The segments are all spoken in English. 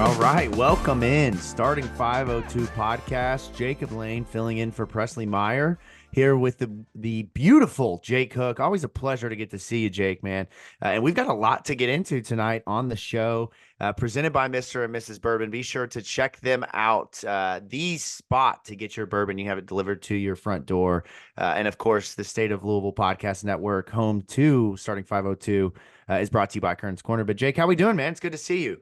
All right, welcome in Starting 502 Podcast. Jacob Lane filling in for Presley Meyer here with the beautiful Jake Hook. Always a pleasure to get to see you, Jake, man. And we've got a lot to get into tonight on the show, presented by Mr. and Mrs. Bourbon. Be sure to check them out. The spot to get your bourbon, you have it delivered to your front door. And of course, the State of Louisville Podcast Network, home to Starting 502, is brought to you by Kern's Korner. But Jake, how we doing, man? It's good to see you.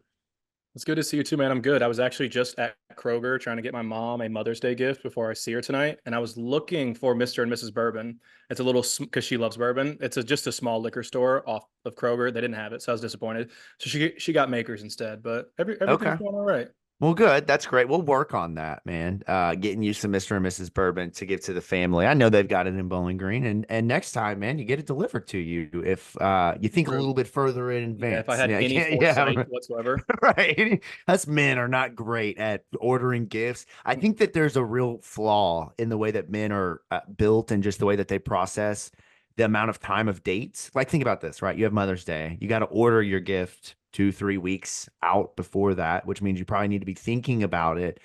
It's good to see you too, man. I'm good. I was actually just at Kroger trying to get my mom a Mother's Day gift before I see her tonight, and I was looking for Mr. and Mrs. Bourbon. It's a little, because she loves bourbon. It's just a small liquor store off of Kroger. They didn't have it, so I was disappointed. So she got Makers instead, but everything's Okay. going all right. Well, good. That's great. We'll work on that, man. Getting you some Mr. and Mrs. Bourbon to give to the family. I know they've got it in Bowling Green, and next time, man, you get it delivered to you if you think a little bit further in advance. Yeah, if I had any foresight whatsoever. Right. Us men are not great at ordering gifts. I think that there's a real flaw in the way that men are built and just the way that they process the amount of time of dates. Like, think about this, right? You have Mother's Day. You got to order your gift 2-3 weeks out before that, which means you probably need to be thinking about it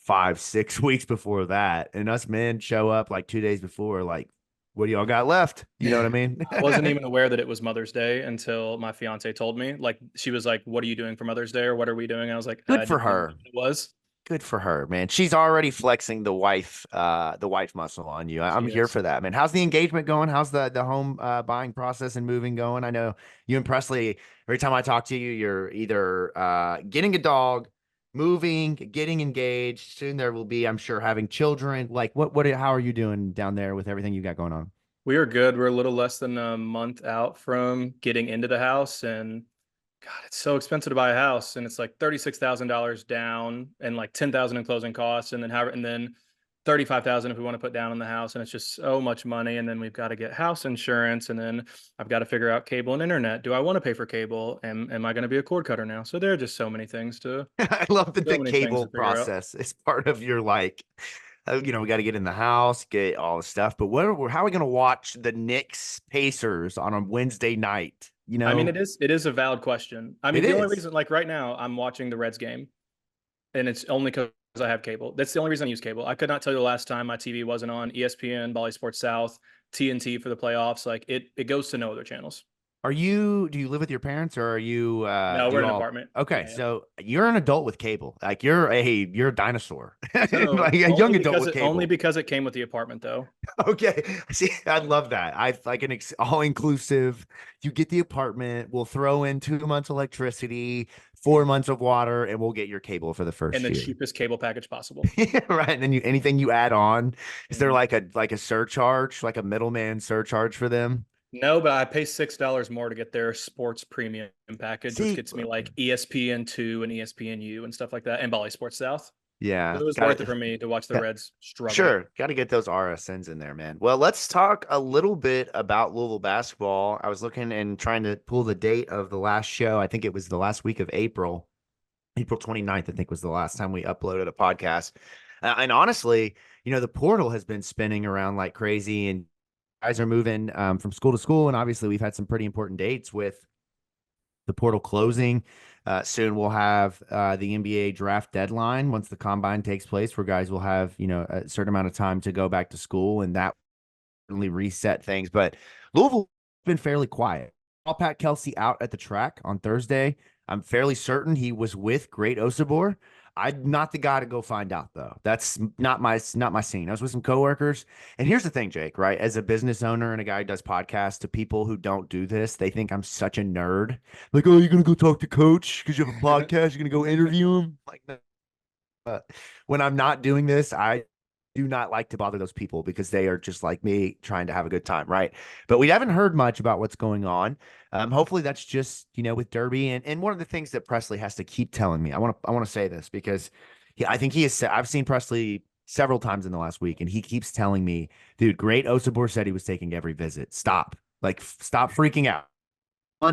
5-6 weeks before that. And us men show up like 2 days before, like, what do y'all got left? You know what I mean? I wasn't even aware that it was Mother's Day until my fiance told me. Like, she was like, "What are you doing for Mother's Day, or what are we doing?" I was like, Good for her. It was. Good for her, man. She's already flexing the wife muscle on you. I'm here for that, man. How's the engagement going? How's the home buying process and moving going? I know you and Presley, every time I talk to you, you're either getting a dog, moving, getting engaged. Soon there will be, I'm sure, having children. Like, how are you doing down there with everything you got going on? We are good. We're a little less than a month out from getting into the house, and God, it's so expensive to buy a house, and it's like $36,000 down and like $10,000 in closing costs, and then 35,000 if we want to put down on the house, and it's just so much money. And then we've got to get house insurance, and then I've got to figure out cable and internet. Do I want to pay for cable? Am I going to be a cord cutter now? So there are just so many things to. I love that so the cable process is part of your like. We got to get in the house, get all the stuff. But how are we going to watch the Knicks Pacers on a Wednesday night? I mean, it is a valid question. I mean, the only reason, like right now, I'm watching the Reds game, and it's only because I have cable. That's the only reason I use cable. I could not tell you the last time my TV wasn't on ESPN, Bally Sports South, TNT for the playoffs. Like it goes to no other channels. Do you live with your parents, or are you no, we're in an apartment. Okay, yeah. So you're an adult with cable. Like you're a dinosaur. No, like a young adult with cable. Only because it came with the apartment though. Okay. See, I love that. I like an all-inclusive. You get the apartment, we'll throw in 2 months electricity, 4 months of water, and we'll get your cable for the first year. And the year. cheapest cable package possible. Right. And then anything you add on, is there like a surcharge, like a middleman surcharge for them? No, but I pay $6 more to get their sports premium package, which gets me like ESPN2 and ESPNU and stuff like that, and Bally Sports South. Yeah. So it was worth it for me to watch the Reds struggle. Sure. Got to get those RSNs in there, man. Well, let's talk a little bit about Louisville basketball. I was looking and trying to pull the date of the last show. I think it was the last week of April. April 29th, I think, was the last time we uploaded a podcast. And honestly, the portal has been spinning around like crazy, and guys are moving from school to school. And obviously we've had some pretty important dates with the portal closing. Soon we'll have the NBA draft deadline once the combine takes place, where guys will have, a certain amount of time to go back to school, and that really reset things. But Louisville's been fairly quiet. I saw Pat Kelsey out at the track on Thursday. I'm fairly certain he was with Great Osobor. I'm not the guy to go find out, though. That's not my scene. I was with some coworkers. And here's the thing, Jake, right? As a business owner and a guy who does podcasts, to people who don't do this, they think I'm such a nerd. Like, oh, you're going to go talk to coach because you have a podcast? You're going to go interview him? Like, no. When I'm not doing this, I do not like to bother those people because they are just like me trying to have a good time, right? But we haven't heard much about what's going on. Hopefully that's just, with Derby. And one of the things that Presley has to keep telling me, I want to say this because I think he has, I've seen Presley several times in the last week, and he keeps telling me, dude, Great Osobor said he was taking every visit. Stop freaking out.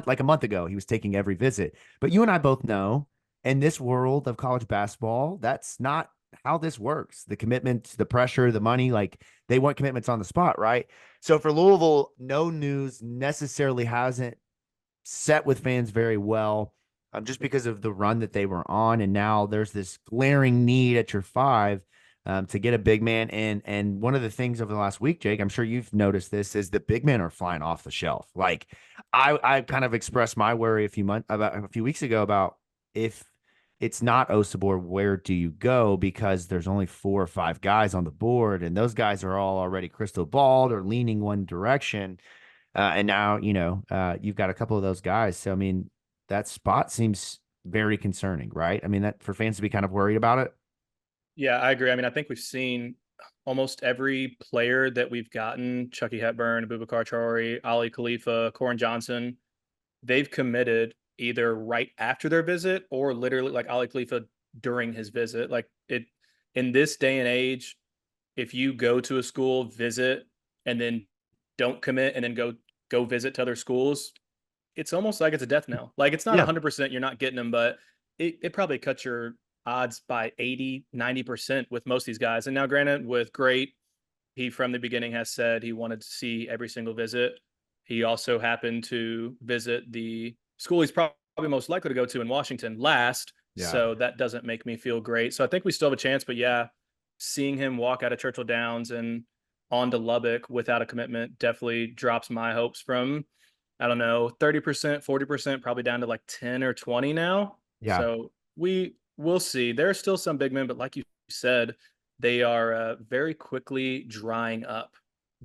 Like a month ago, he was taking every visit. But you and I both know, in this world of college basketball, that's not how this works. The commitment, the pressure, the money, like they want commitments on the spot, right? So for Louisville, no news necessarily hasn't set with fans very well. just because of the run that they were on. And now there's this glaring need at your five to get a big man in. And one of the things over the last week, Jake, I'm sure you've noticed this, is the big men are flying off the shelf. Like I kind of expressed my worry about a few weeks ago about if it's not Osobor, where do you go? Because there's only 4 or 5 guys on the board, and those guys are all already crystal balled or leaning one direction. And now, you've got a couple of those guys. So, I mean, that spot seems very concerning, right? I mean, that for fans to be kind of worried about it. Yeah, I agree. I mean, I think we've seen almost every player that we've gotten, Chucky Hepburn, Abubakar Traore, Aly Khalifa, Corin Johnson, they've committed either right after their visit or literally like Aly Khalifa during his visit. Like it in this day and age, if you go to a school, visit, and then don't commit and then go visit to other schools, it's almost like it's a death knell. Like it's not Yeah. 100% you're not getting them, but it probably cuts your odds by 80, 90% with most of these guys. And now granted, with Great, he from the beginning has said he wanted to see every single visit. He also happened to visit the school he's probably most likely to go to in Washington last. Yeah. So that doesn't make me feel great. So I think we still have a chance, but yeah, seeing him walk out of Churchill Downs and on to Lubbock without a commitment definitely drops my hopes from, I don't know, 30%, 40%, probably down to like 10 or 20 now. Yeah. So we'll see. There are still some big men, but like you said, they are very quickly drying up.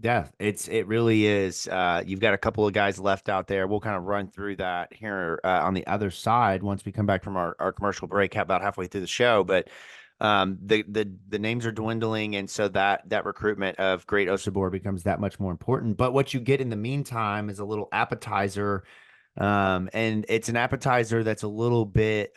Yeah, it really is. You've got a couple of guys left out there. We'll kind of run through that here on the other side once we come back from our commercial break, about halfway through the show. But the names are dwindling, and so that recruitment of Great Osobor becomes that much more important. But what you get in the meantime is a little appetizer. And it's an appetizer that's a little bit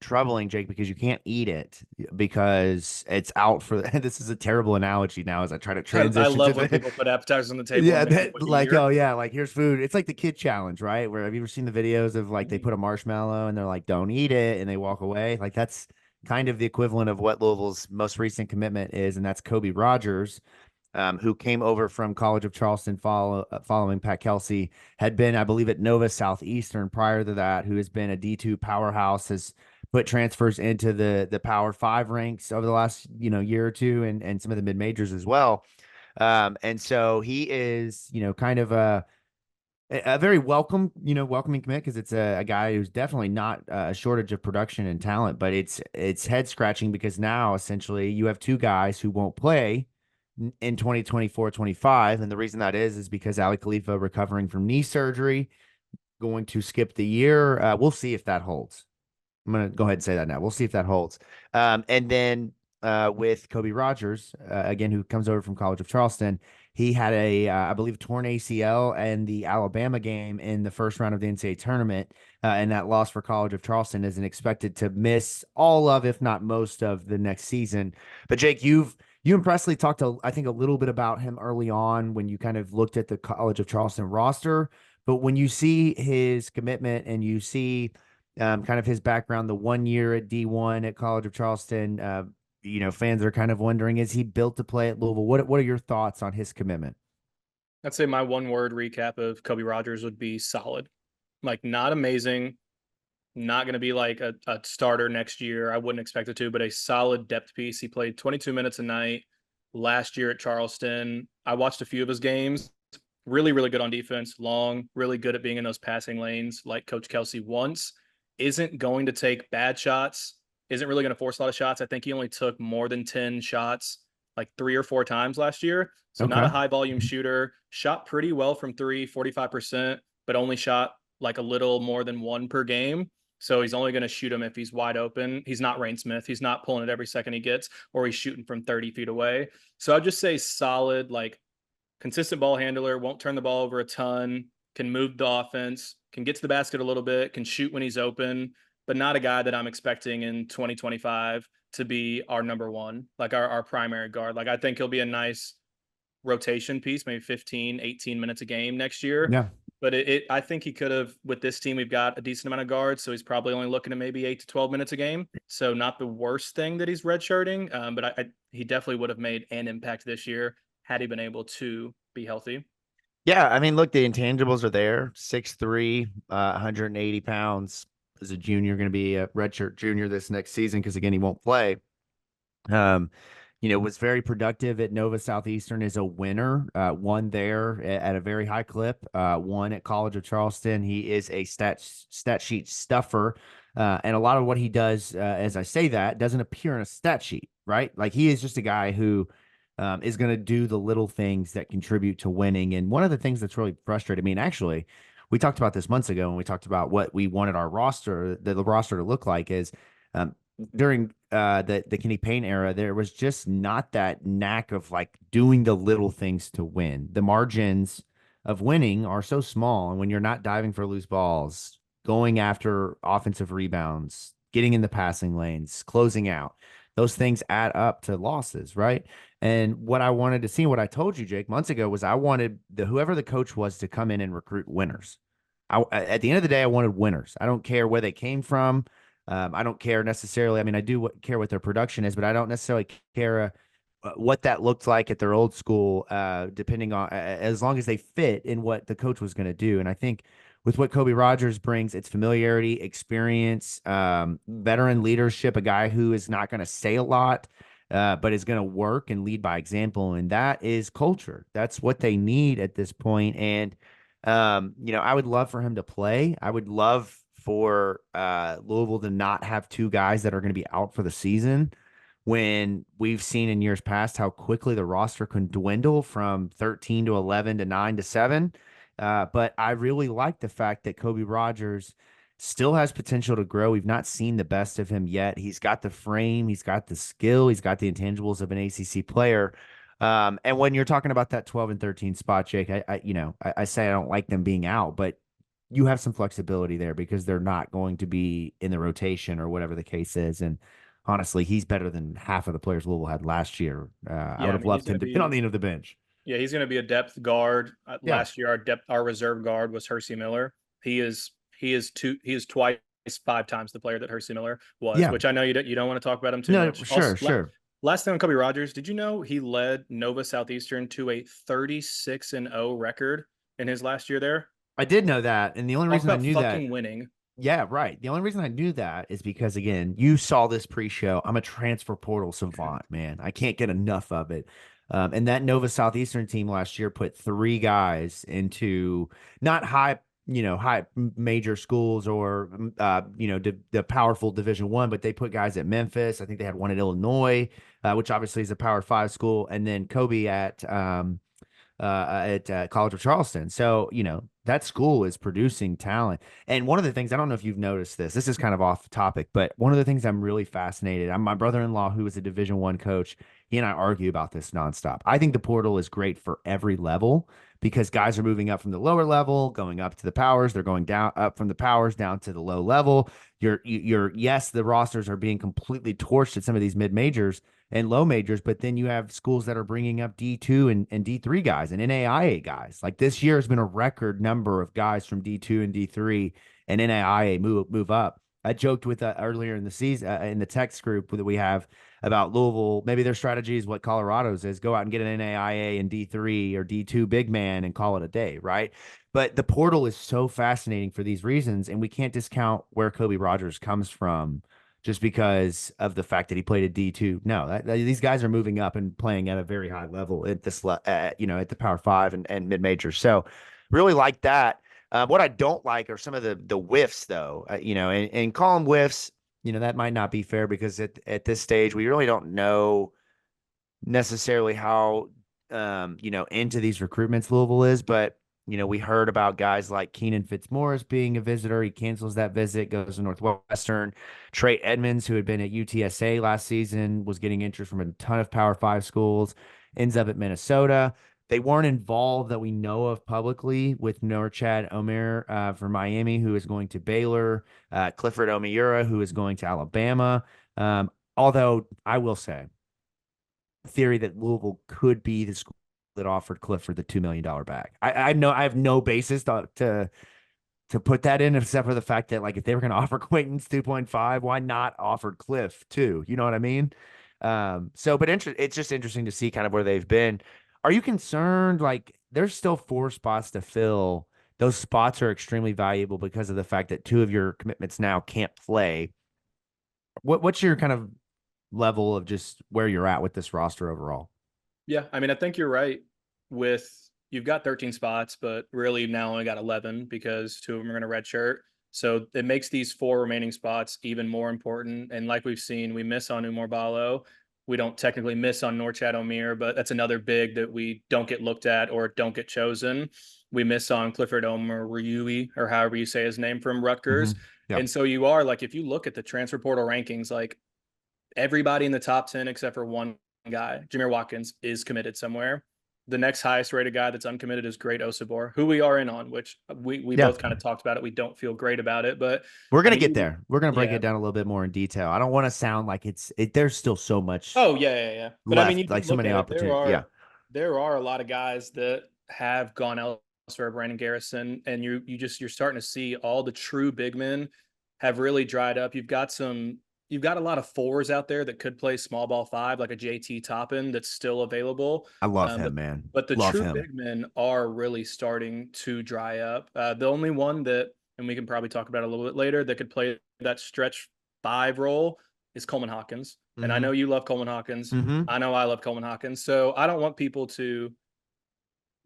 troubling, Jake, because you can't eat it because it's out for this is a terrible analogy now as I try to I transition to love when the people put appetizers on the table yeah, and make you that wait a like, year. oh yeah, like here's food. It's like the kid challenge, right? Where have you ever seen the videos of like they put a marshmallow and they're like, don't eat it, and they walk away? Like that's kind of the equivalent of what Louisville's most recent commitment is, and that's Kobe Rogers, who came over from College of Charleston following Pat Kelsey, had been, I believe, at Nova Southeastern prior to that, who has been a D2 powerhouse, has put transfers into the Power Five ranks over the last year or two, and some of the mid majors as well. And so he is, kind of a very welcoming commit, because it's a guy who's definitely not a shortage of production and talent, but it's head scratching because now essentially you have 2 guys who won't play in 2024-25. And the reason that is because Aly Khalifa, recovering from knee surgery, going to skip the year. We'll see if that holds. I'm going to go ahead and say that now. We'll see if that holds. And then with Kobe Rogers, again, who comes over from College of Charleston, he had I believe, torn ACL in the Alabama game in the first round of the NCAA tournament. And that loss for College of Charleston isn't expected to miss all of, if not most of, the next season. But Jake, you and Presley talked, I think, a little bit about him early on when you kind of looked at the College of Charleston roster. But when you see his commitment and you see kind of his background, the 1 year at D1 at College of Charleston, fans are kind of wondering, is he built to play at Louisville? What are your thoughts on his commitment? I'd say my one word recap of Kobe Rogers would be solid. Like not amazing, not going to be like a starter next year. I wouldn't expect it to, but a solid depth piece. He played 22 minutes a night last year at Charleston. I watched a few of his games. Really, really good on defense, long, really good at being in those passing lanes like Coach Kelsey wants. Isn't going to take bad shots, isn't really going to force a lot of shots. I think he only took more than 10 shots like 3 or 4 times last year. So not Okay. a high volume shooter, shot pretty well from three, 45%, but only shot like a little more than one per game. So he's only going to shoot him if he's wide open. He's not Rain Smith. He's not pulling it every second he gets, or he's shooting from 30 feet away. So I'd just say solid, like consistent ball handler, won't turn the ball over a ton, can move the offense, can get to the basket a little bit, can shoot when he's open, but not a guy that I'm expecting in 2025 to be our number one, like our primary guard. Like I think he'll be a nice rotation piece, maybe 15, 18 minutes a game next year. Yeah. But I think he could have, with this team, we've got a decent amount of guards. So he's probably only looking at maybe 8 to 12 minutes a game. So not the worst thing that he's redshirting. But he definitely would have made an impact this year had he been able to be healthy. Yeah, I mean, look, the intangibles are there. 6'3", 180 pounds. is a junior, going to be a redshirt junior this next season because again he won't play. Um, was very productive at Nova Southeastern as a winner. Won there at a very high clip. Won at College of Charleston. He is a stat sheet stuffer, and a lot of what he does, as I say that, doesn't appear in a stat sheet, right? Like he is just a guy who is going to do the little things that contribute to winning. And one of the things that's really frustrated me, and actually, we talked about this months ago, and we talked about what we wanted our roster, the roster to look like, is um, during the Kenny Payne era, there was just not that knack of like doing the little things to win. The margins of winning are so small, and when you're not diving for loose balls, going after offensive rebounds, getting in the passing lanes, closing out, those things add up to losses, right? And what I wanted to see, what I told you, Jake, months ago, was I wanted whoever the coach was to come in and recruit winners. At the end of the day, I wanted winners. I don't care where they came from. I don't care necessarily. I mean, I do care what their production is, but I don't necessarily care what that looked like at their old school, depending on as long as they fit in what the coach was going to do. And I think with what Kobe Rogers brings, it's familiarity, experience, veteran leadership, a guy who is not going to say a lot, but is going to work and lead by example. And that is culture. That's what they need at this point. And I would love for him to play. I would love for Louisville to not have two guys that are going to be out for the season when we've seen in years past how quickly the roster can dwindle from 13 to 11 to 9 to 7. But I really like the fact that Kobe Rogers still has potential to grow. We've not seen the best of him yet. He's got the frame, he's got the skill, he's got the intangibles of an ACC player. And when you're talking about that 12 and 13 spot, Jake, I say I don't like them being out, but you have some flexibility there because they're not going to be in the rotation or whatever the case is. And honestly, he's better than half of the players Louisville had last year. I would Yeah, I have mean, he's loved going him to to be on be the end of the bench. Yeah, he's going to be a depth guard. Yeah. Last year, our reserve guard was Hersey Miller. He is twice 5 times the player that Hersey Miller was. Yeah. Which I know you don't want to talk about him too No, much. sure, Also, sure. last thing on Kobe Rogers, did you know he led Nova Southeastern to a 36-0 record in his last year there? I did know that. And the only Talk reason I about knew that, fucking winning. yeah, right. The only reason I knew that is because, again, you saw this pre-show. I'm a transfer portal savant, man. I can't get enough of it. And that Nova Southeastern team last year put three guys into not high major schools or, the powerful Division I, but they put guys at Memphis. I think they had one at Illinois, which obviously is a Power Five school, and then Kobe at College of Charleston. So, that school is producing talent. And one of the things, I don't know if you've noticed this, this is kind of off topic, but one of the things I'm really fascinated, my brother-in-law, who is a Division I coach, he and I argue about this nonstop. I think the portal is great for every level because guys are moving up from the lower level, going up to the powers. They're going down up from the powers down to the low level. Yes, the rosters are being completely torched at some of these mid majors and low majors, but then you have schools that are bringing up D2 and D3 guys and NAIA guys. Like this year has been a record number of guys from D2 and D3 and NAIA move up. I joked with earlier in the season in the text group that we have about Louisville. Maybe their strategy is what Colorado's is: go out and get an NAIA and D3 or D2 big man and call it a day, right? But the portal is so fascinating for these reasons, and we can't discount where Kobe Rogers comes from just because of the fact that he played at D2. No, these guys are moving up and playing at a very high level at at the Power Five and mid majors. So really like that. What I don't like are some of the whiffs, though. And call them whiffs. That might not be fair because at this stage we really don't know necessarily how into these recruitments Louisville is, but we heard about guys like Keenan Fitzmaurice being a visitor. He cancels that visit, goes to Northwestern. Trey Edmonds, who had been at UTSA last season, was getting interest from a ton of Power Five schools, ends up at Minnesota. They weren't involved that we know of publicly with Norchad Omer from Miami, who is going to Baylor, Clifford Omiura, who is going to Alabama. Although I will say, theory that Louisville could be the school that offered Clifford the $2 million bag. I know I have no basis to put that in except for the fact that, like, if they were going to offer Quaintance 2.5, why not offer Cliff too? You know what I mean? But it's just interesting to see kind of where they've been. Are you concerned? Like, there's still 4 spots to fill. those spots are extremely valuable because of the fact that two of your commitments now can't play. What's your kind of level of just where you're at with this roster overall? Yeah, I mean, I think you're right with you've got 13 spots, but really now only got 11 because two of them are going to redshirt. So it makes these four remaining spots even more important. And like we've seen, we miss on Umar Balo. We don't technically miss on Norchad Omir, but that's another big that we don't get looked at or don't get chosen. We miss on Clifford Omer Ryui, or however you say his name, from Mm-hmm. Rutgers. Yeah, And so you are like, if you look at the transfer portal rankings, like everybody in the top 10 except for one guy, Jameer Watkins, is committed somewhere. The next highest rated guy that's uncommitted is Great Osobor, who we are in on, which we yeah. both kind of talked about it. We don't feel great about it, but We're I gonna mean, get there. We're gonna break yeah. it down a little bit more in detail. I don't want to sound like there's still so much Oh, yeah. But I mean, you left, do like so look many at it. opportunities. Yeah, There are a lot of guys that have gone elsewhere, Brandon Garrison, and you're starting to see all the true big men have really dried up. You've got a lot of fours out there that could play small ball five, like a JT Toppin that's still available. I love Um, but him, man. but the Love true him. big men are really starting to dry up. The only one that, and we can probably talk about it a little bit later, that could play that stretch five role is Coleman Hawkins. And I Mm-hmm. know you love Coleman Hawkins. Mm-hmm. I know I love Coleman Hawkins. So I don't want people to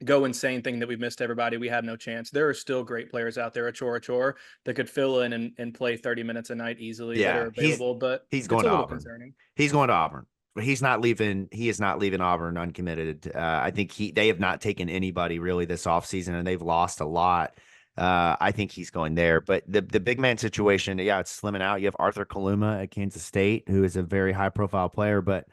go insane thinking that we've missed everybody. We have no chance. There are still great players out there at Chor that could fill in and play 30 minutes a night easily that are Yeah, available, but he's it's going a to little Auburn. concerning. He's going to Auburn. But he's not leaving. He is not leaving Auburn uncommitted. I think they have not taken anybody really this offseason, and they've lost a lot. I think he's going there. But the big man situation, yeah, it's slimming out. You have Arthur Kaluma at Kansas State, who is a very high profile player, but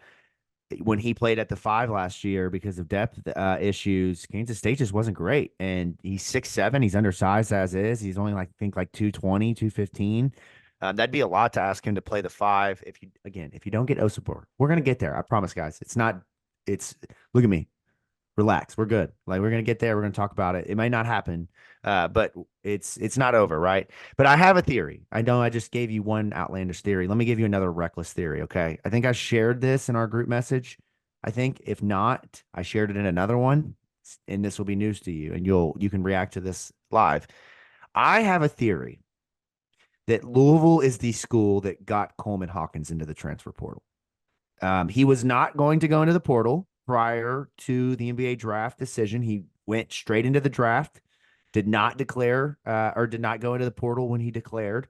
when he played at the five last year because of depth issues, Kansas State just wasn't great. And he's 6'7". He's undersized as is. He's only like, I think like 220, 215. That'd be a lot to ask him to play the five. If you don't get Osobor, we're going to get there. I promise, guys. Look at me, relax. We're good. Like we're gonna get there. We're gonna talk about it. It might not happen, but it's not over, right? But I have a theory. I know I just gave you one outlandish theory. Let me give you another reckless theory. Okay. I think I shared this in our group message. I think if not, I shared it in another one, and this will be news to you, and you can react to this live. I have a theory that Louisville is the school that got Coleman Hawkins into the transfer portal. He was not going to go into the portal prior to the NBA draft decision. He went straight into the draft, did not declare or did not go into the portal when he declared.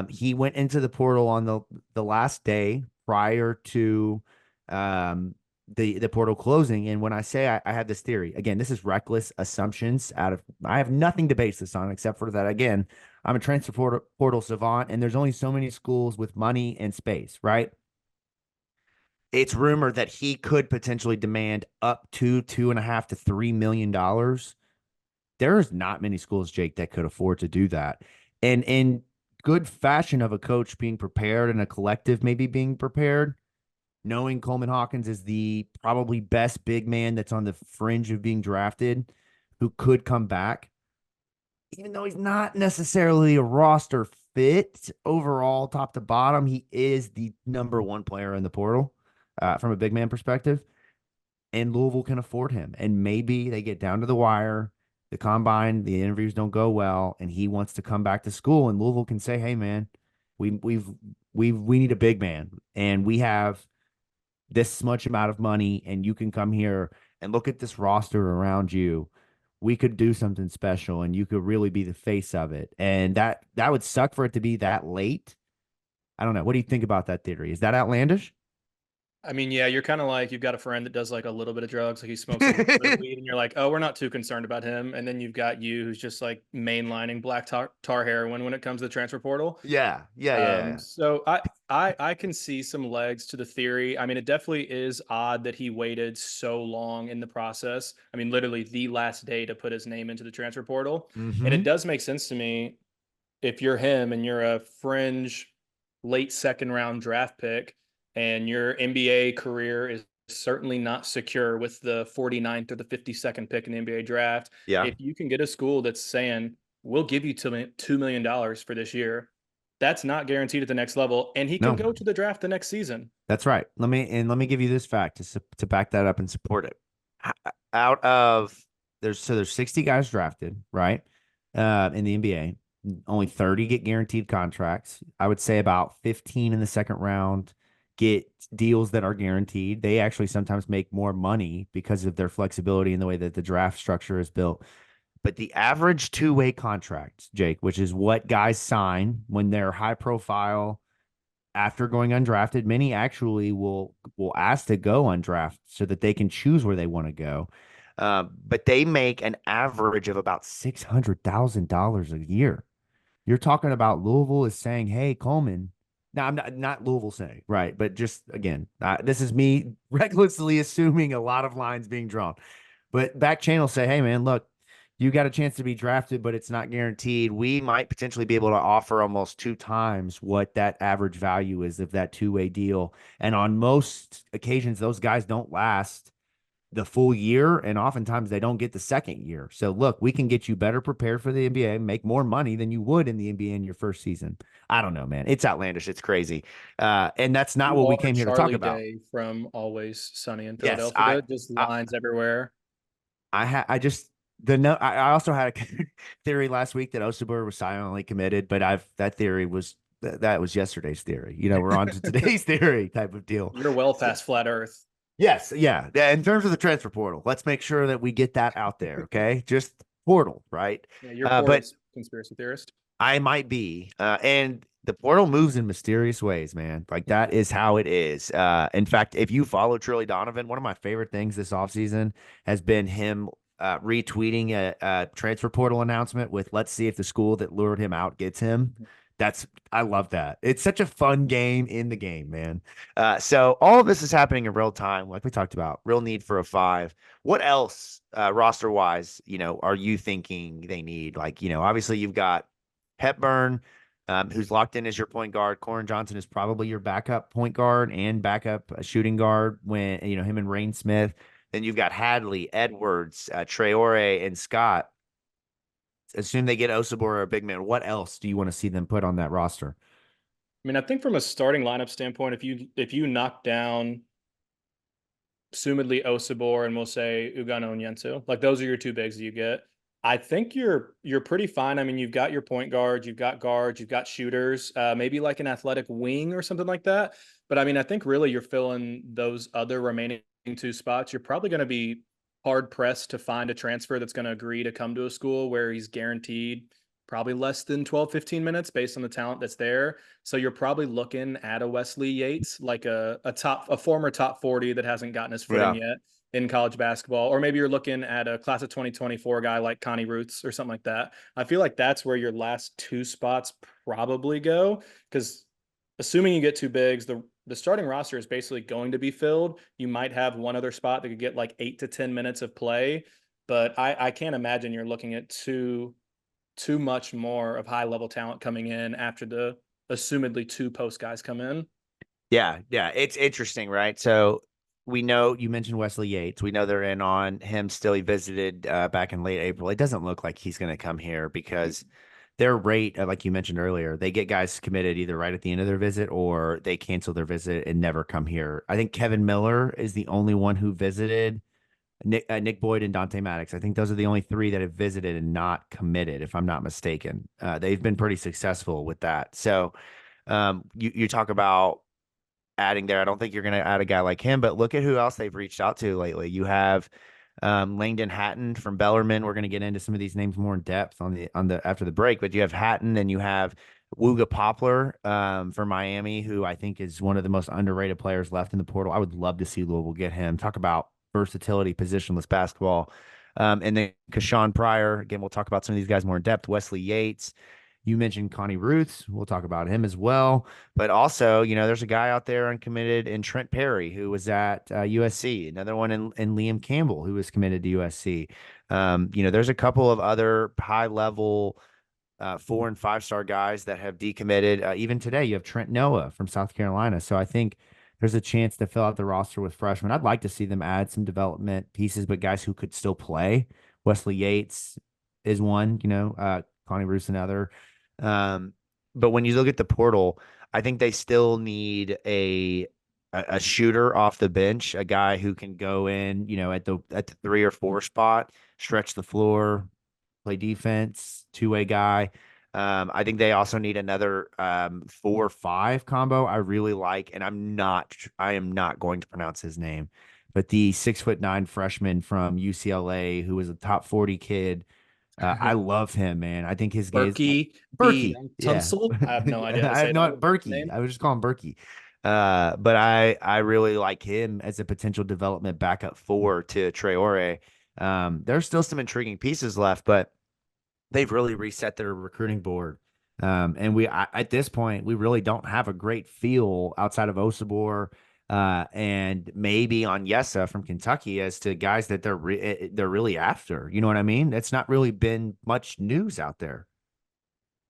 He went into the portal on the last day prior to the portal closing. And when I say I have this theory, again, this is reckless assumptions I have nothing to base this on except for that, again, I'm a transfer portal savant, and there's only so many schools with money and space, right? It's rumored that he could potentially demand up to $2.5 to $3 million. There's not many schools, Jake, that could afford to do that. And in good fashion of a coach being prepared and a collective maybe being prepared, knowing Coleman Hawkins is the probably best big man that's on the fringe of being drafted, who could come back, even though he's not necessarily a roster fit overall, top to bottom, he is the number one player in the portal from a big man perspective. And Louisville can afford him. And maybe they get down to the wire, the combine, the interviews don't go well, and he wants to come back to school. And Louisville can say, "Hey, man, we need a big man, and we have this much amount of money, and you can come here and look at this roster around you. We could do something special, and you could really be the face of it." And that would suck for it to be that late. I don't know. What do you think about that theory? Is that outlandish? I mean, yeah, you're kind of like you've got a friend that does like a little bit of drugs, like he smokes a little bit of weed, and you're like, oh, we're not too concerned about him. And then you've got you who's just like mainlining black tar heroin when it comes to the transfer portal. Yeah. So I can see some legs to the theory. I mean, it definitely is odd that he waited so long in the process. I mean, literally the last day to put his name into the transfer portal. And Mm-hmm. it does make sense to me if you're him and you're a fringe late second round draft pick and your NBA career is certainly not secure with the 49th or the 52nd pick in the NBA draft. Yeah. If you can get a school that's saying, we'll give you $2 million for this year, that's not guaranteed at the next level. And he can No, go to the draft the next season. that's right. Let me give you this fact to back that up and support it. Out of there's 60 guys drafted, right? in the NBA. Only 30 get guaranteed contracts. I would say about 15 in the second round get deals that are guaranteed. They actually sometimes make more money because of their flexibility and the way that the draft structure is built. But the average two-way contract, Jake, which is what guys sign when they're high profile after going undrafted, many actually will ask to go undrafted so that they can choose where they want to go. But they make an average of about $600,000 a year. You're talking about Louisville is saying, "Hey, Coleman." Now, I'm not Louisville saying, right, but just again, this is me recklessly assuming a lot of lines being drawn. But back channel say, "Hey, man, look, you got a chance to be drafted, but it's not guaranteed. We might potentially be able to offer almost two times what that average value is of that two-way deal." And on most occasions, those guys don't last the full year, and oftentimes they don't get the second year. So look, we can get you better prepared for the NBA, make more money than you would in the NBA in your first season. I don't know, man. It's outlandish. It's crazy. And that's not You what we are came here to talk Charlie about. Day from Always Sunny in Yes, Philadelphia. Just I, lines everywhere. I just the no. I also had a theory last week that Osobor was silently committed, but that theory was that was yesterday's theory. We're on to today's theory type of deal. You're well So, past flat Earth. yes, yeah. In terms of the transfer portal, let's make sure that we get that out there. Okay, just portal, right? Yeah, you're But Portal's conspiracy theorist. I might be. And the portal moves in mysterious ways, man. Like that is how it is. In fact, if you follow Trilly Donovan, one of my favorite things this offseason has been him retweeting a transfer portal announcement with "Let's see if the school that lured him out gets him." I love that. It's such a fun game in the game, man. So all of this is happening in real time, like we talked about. Real need for a five. What else, roster wise, are you thinking they need? Like, obviously you've got Hepburn, who's locked in as your point guard. Corin Johnson is probably your backup point guard and backup shooting guard when, him and Rain Smith. Then you've got Hadley, Edwards, Traore, and Scott. Assume they get Osobor or a big man. What else do you want to see them put on that roster? I mean, I think from a starting lineup standpoint, if you knock down assumedly Osobor and we'll say Ugano and Yensu, like those are your two bigs that you get. I think you're pretty fine. I mean, you've got your point guards, you've got shooters, maybe like an athletic wing or something like that. But I mean, I think really you're filling those other remaining two spots. You're probably going to be hard pressed to find a transfer that's going to agree to come to a school where he's guaranteed probably less than 12, 15 minutes based on the talent that's there. So you're probably looking at a Wesley Yates, like a former top 40 that hasn't gotten his footing Yeah. yet in college basketball. Or maybe you're looking at a class of 2024 guy like Connie Roots or something like that. I feel like that's where your last two spots probably go. Because assuming you get two bigs, the starting roster is basically going to be filled. You might have one other spot that could get like 8 to 10 minutes of play, but I can't imagine you're looking at too much more of high level talent coming in after the assumedly two post guys come in. Yeah, yeah. It's interesting, right? So we know you mentioned Wesley Yates. We know they're in on him still. He visited back in late April. It doesn't look like he's going to come here because their rate, like you mentioned earlier, they get guys committed either right at the end of their visit or they cancel their visit and never come here. I think Kevin Miller is the only one who visited. Nick Boyd and Dante Maddox. I think those are the only three that have visited and not committed, if I'm not mistaken. They've been pretty successful with that. So you talk about adding there. I don't think you're going to add a guy like him, but look at who else they've reached out to lately. You have Langdon Hatton from Bellarmine. We're going to get into some of these names more in depth on the after the break, but you have Hatton and you have Wooga Poplar from Miami, who I think is one of the most underrated players left in the portal. I would love to see Louisville get him. Talk about versatility, positionless basketball. And then Kashawn Pryor. Again, we'll talk about some of these guys more in depth. Wesley Yates. You mentioned Connie Ruths. We'll talk about him as well. But also, there's a guy out there uncommitted in Trent Perry, who was at USC. Another one in Liam Campbell, who was committed to USC. There's a couple of other high level 4 and 5 star guys that have decommitted. Even today, you have Trent Noah from South Carolina. So I think there's a chance to fill out the roster with freshmen. I'd like to see them add some development pieces, but guys who could still play. Wesley Yates is one, Connie Roos another. But when you look at the portal, I think they still need a shooter off the bench, a guy who can go in, at the 3 or 4 spot, stretch the floor, play defense, two-way guy. I think they also need another 4-5 combo. I really like, and I am not going to pronounce his name, but the 6'9" freshman from UCLA who was a top 40 kid. I love him, man. I think his game is Berkey B. Berkey. Yeah. Tunsil. I have no idea how to I have say no that Berkey. name. I would just call him Berkey. But I really like him as a potential development backup four to Traore. There's still some intriguing pieces left, but they've really reset their recruiting board. And at this point, we really don't have a great feel outside of Osobor, and maybe on Yesa from Kentucky as to guys that they're really after. You know what I mean? It's not really been much news out there.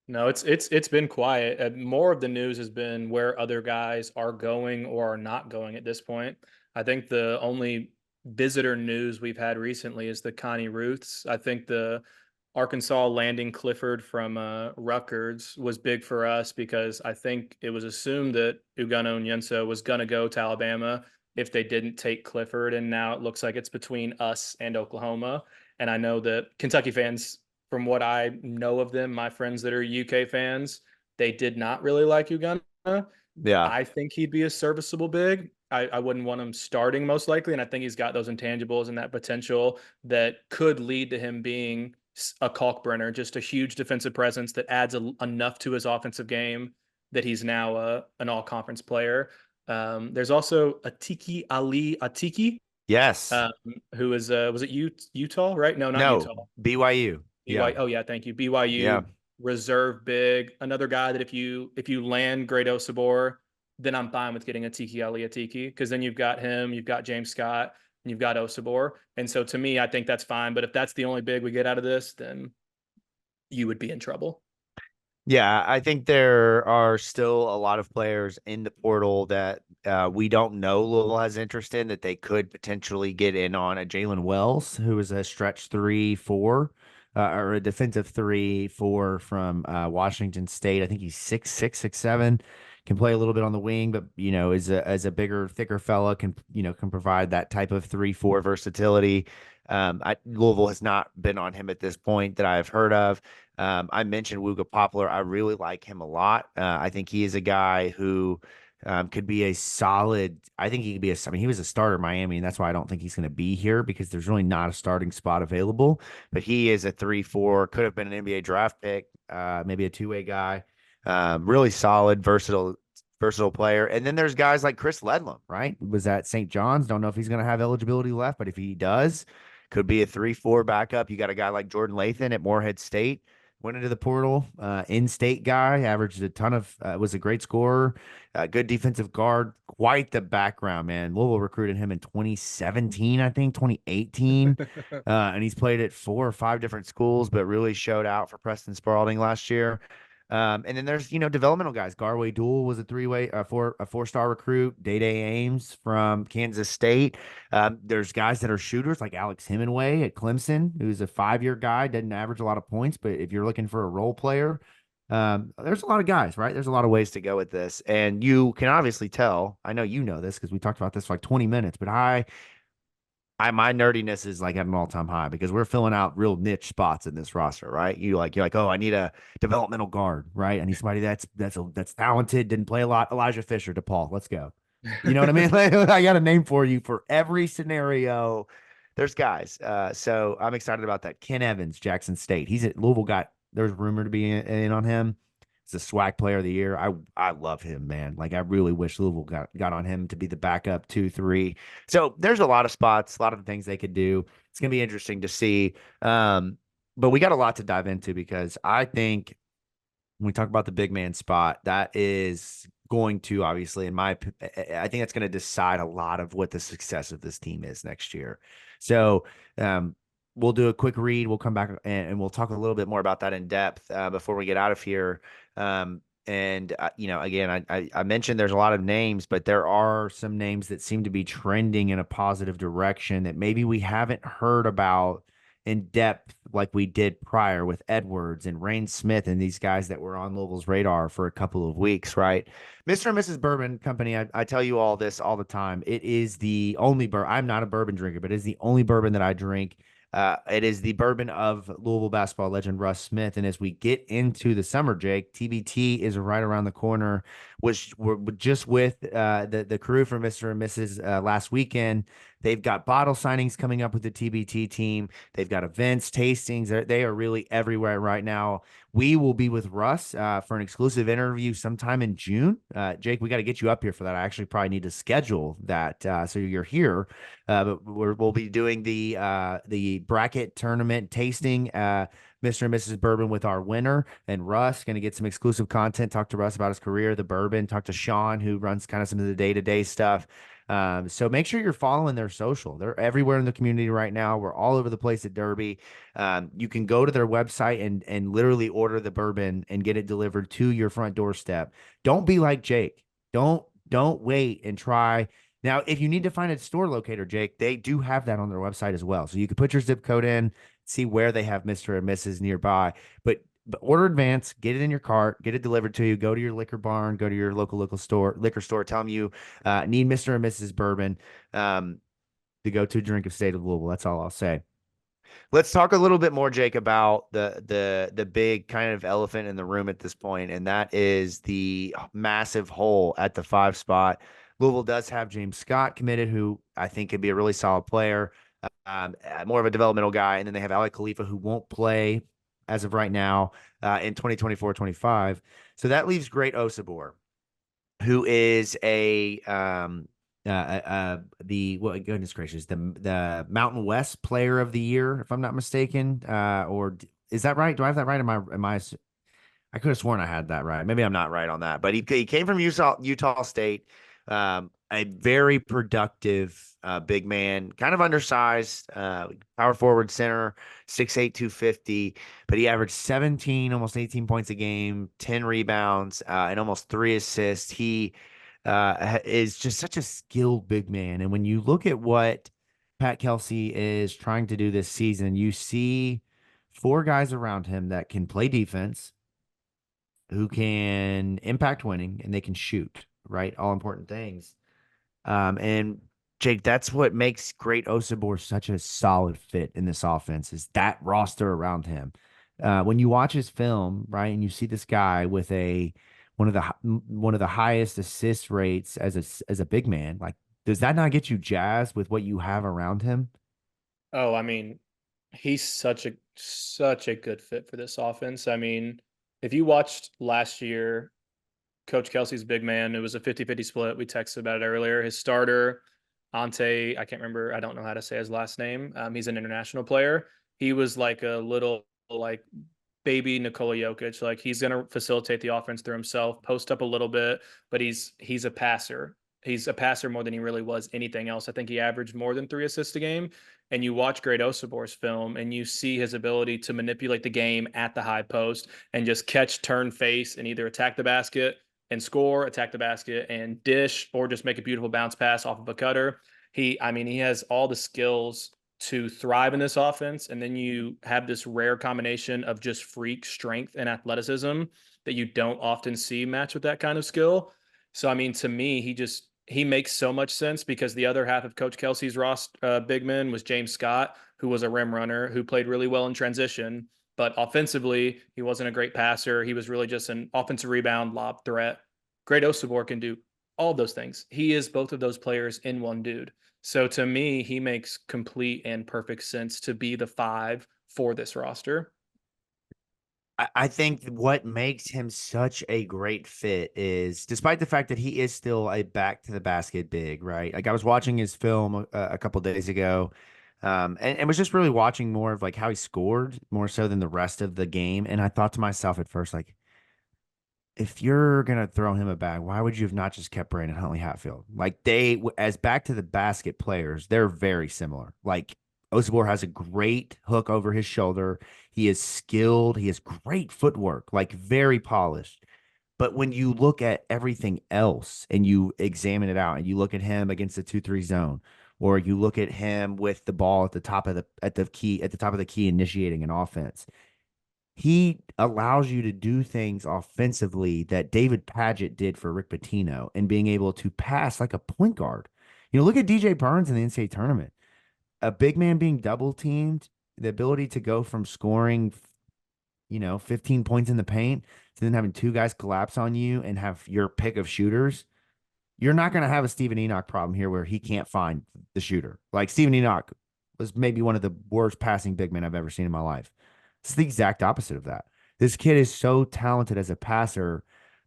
No, it's been quiet. More of the news has been where other guys are going or are not going at this point. I think the only visitor news we've had recently is the Connie Ruths. I think the Arkansas landing Clifford from Rutgers was big for us because I think it was assumed that Ugano Onyenso was going to go to Alabama if they didn't take Clifford, and now it looks like it's between us and Oklahoma. And I know that Kentucky fans, from what I know of them, my friends that are UK fans, they did not really like Uganda. Yeah. I think he'd be a serviceable big. I wouldn't want him starting most likely. And I think he's got those intangibles and that potential that could lead to him being a Kalkbrenner, just a huge defensive presence that adds enough to his offensive game that he's now an all conference player. There's also Aly Atiki, Yes. um, who is, was it Utah, right? No, not No. Utah. BYU. Yeah. BYU. Oh yeah, thank you. Yeah. BYU reserve big. Another guy that if you land Great Osobor, then I'm fine with getting a Tiki Ali a Tiki because then you've got him, you've got James Scott, and you've got Osobor. And so to me, I think that's fine. But if that's the only big we get out of this, then you would be in trouble. Yeah, I think there are still a lot of players in the portal that we don't know Louisville has interest in that they could potentially get in on. A Jalen Wells, who is a stretch 3-4, or a defensive 3-4 from Washington State. I think he's 6'6", 6'7", can play a little bit on the wing, but is a bigger, thicker fella, can provide that type of 3-4 versatility. Louisville has not been on him at this point that I've heard of. I mentioned Wooga Poplar. I really like him a lot. I think he is a guy who could be a solid. I think he could be I mean, he was a starter in Miami, and that's why I don't think he's going to be here because there's really not a starting spot available. But he is a 3-4, could have been an NBA draft pick, maybe a two-way guy. Really solid, versatile player. And then there's guys like Chris Ledlam, right? Was at St. John's. Don't know if he's going to have eligibility left, but if he does, could be a 3-4 backup. You got a guy like Jordan Lathan at Morehead State. Went into the portal, in-state guy, averaged a ton of, was a great scorer, good defensive guard, quite the background, man. Louisville recruited him in 2017, I think, 2018, and he's played at 4 or 5 different schools, but really showed out for Preston Spalding last year. And then there's, developmental guys. Garway Duel was a four-star recruit. Day Ames from Kansas State. There's guys that are shooters like Alex Hemingway at Clemson, who's a 5-year guy, doesn't average a lot of points, but if you're looking for a role player, there's a lot of guys, right? There's a lot of ways to go with this. And you can obviously tell, I know you know this because we talked about this for like 20 minutes, but my nerdiness is like at an all-time high because we're filling out real niche spots in this roster, right? You're like, oh, I need a developmental guard, right? I need somebody that's talented, didn't play a lot. Elijah Fisher, DePaul, let's go. You know what I mean? Like, I got a name for you for every scenario. There's guys. So I'm excited about that. Ken Evans, Jackson State. He's at Louisville. There's rumored to be in on him. He's a SWAC player of the year. I love him, man. Like I really wish Louisville got on him to be the backup 2-3. So there's a lot of spots, a lot of things they could do. It's gonna be interesting to see. But we got a lot to dive into because I think when we talk about the big man spot, that is going to obviously, I think that's going to decide a lot of what the success of this team is next year. So we'll do a quick read. We'll come back and we'll talk a little bit more about that in depth before we get out of here. Again, I mentioned there's a lot of names, but there are some names that seem to be trending in a positive direction that maybe we haven't heard about in depth like we did prior with Edwards and Rain Smith and these guys that were on Louisville's radar for a couple of weeks, right? Mr. and Mrs. Bourbon Company, I tell you all this all the time. It is the only bourbon. I'm not a bourbon drinker, but it is the only bourbon that I drink It is the bourbon of Louisville basketball legend Russ Smith. And as we get into the summer, Jake, TBT is right around the corner, which we're just with the crew from Mr. and Mrs. Last weekend. They've got bottle signings coming up with the TBT team. They've got events, tastings. They are really everywhere right now. We will be with Russ for an exclusive interview sometime in June. Jake, we got to get you up here for that. I actually probably need to schedule that so you're here. But we'll be doing the bracket tournament tasting, Mr. and Mrs. Bourbon with our winner, and Russ going to get some exclusive content. Talk to Russ about his career, the bourbon. Talk to Sean, who runs kind of some of the day-to-day stuff. So make sure you're following their social. They're everywhere in the community right now. We're all over the place at Derby. You can go to their website and literally order the bourbon and get it delivered to your front doorstep. Don't be like Jake. Don't wait and try. Now, if you need to find a store locator, Jake, they do have that on their website as well. So you can put your zip code in, see where they have Mr. and Mrs. nearby. But order advance, get it in your cart, get it delivered to you. Go to your liquor barn, go to your local liquor store. Tell them you need Mr. and Mrs. Bourbon to go to drink of state of Louisville. That's all I'll say. Let's talk a little bit more, Jake, about the big kind of elephant in the room at this point, and that is the massive hole at the 5 spot. Louisville does have James Scott committed, who I think could be a really solid player, more of a developmental guy. And then they have Aly Khalifa, who won't play as of right now in 2024-25. So that leaves Great Osobor, who is what goodness gracious, the Mountain West Player of the Year, if I'm not mistaken. Or is that right? Do I have that right? I could have sworn I had that right. Maybe I'm not right on that, but he came from Utah State. A very productive big man, kind of undersized, power forward center, 6'8", 250, but he averaged 17, almost 18 points a game, 10 rebounds, and almost 3 assists. He is just such a skilled big man. And when you look at what Pat Kelsey is trying to do this season, you see 4 guys around him that can play defense, who can impact winning, and they can shoot, right? All important things. And Jake, that's what makes Great Osobor such a solid fit in this offense, is that roster around him. When you watch his film, right, and you see this guy with one of the highest assist rates as a big man, like, does that not get you jazzed with what you have around him? Oh, I mean, he's such a good fit for this offense. I mean, if you watched last year, Coach Kelsey's big man, it was a 50-50 split. We texted about it earlier. His starter, Ante, I can't remember. I don't know how to say his last name. He's an international player. He was like a little like baby Nikola Jokic. Like, he's going to facilitate the offense through himself, post up a little bit, but he's a passer. He's a passer more than he really was anything else. I think he averaged more than 3 assists a game. And you watch Great Osobor's film and you see his ability to manipulate the game at the high post and just catch, turn, face, and either attack the basket and score, attack the basket and dish, or just make a beautiful bounce pass off of a cutter. He has all the skills to thrive in this offense. And then you have this rare combination of just freak strength and athleticism that you don't often see match with that kind of skill. So, I mean, to me, he makes so much sense, because the other half of Coach Kelsey's big man was James Scott, who was a rim runner, who played really well in transition. But offensively, he wasn't a great passer. He was really just an offensive rebound, lob threat. Great Osobor can do all those things. He is both of those players in one dude. So to me, he makes complete and perfect sense to be the 5 for this roster. I think what makes him such a great fit is, despite the fact that he is still a back to the basket big, right? Like, I was watching his film a couple days ago, and was just really watching more of like how he scored more so than the rest of the game. And I thought to myself at first, like, if you're gonna throw him a bag, why would you have not just kept Brandon Huntley Hatfield? Like, as back to the basket players, they're very similar. Like, Osobor has a great hook over his shoulder. He is skilled. He has great footwork, like very polished. But when you look at everything else and you examine it out, and you look at him against the 2-3 zone, or you look at him with the ball at the top of the key initiating an offense, he allows you to do things offensively that David Paget did for Rick Pitino, and being able to pass like a point guard. Look at DJ Burns in the NCAA tournament. A big man being double teamed, the ability to go from scoring, 15 points in the paint to then having two guys collapse on you and have your pick of shooters, you're not going to have a Steven Enoch problem here where he can't find the shooter. Like Steven Enoch was maybe one of the worst passing big men I've ever seen in my life. It's the exact opposite of that. This kid is so talented as a passer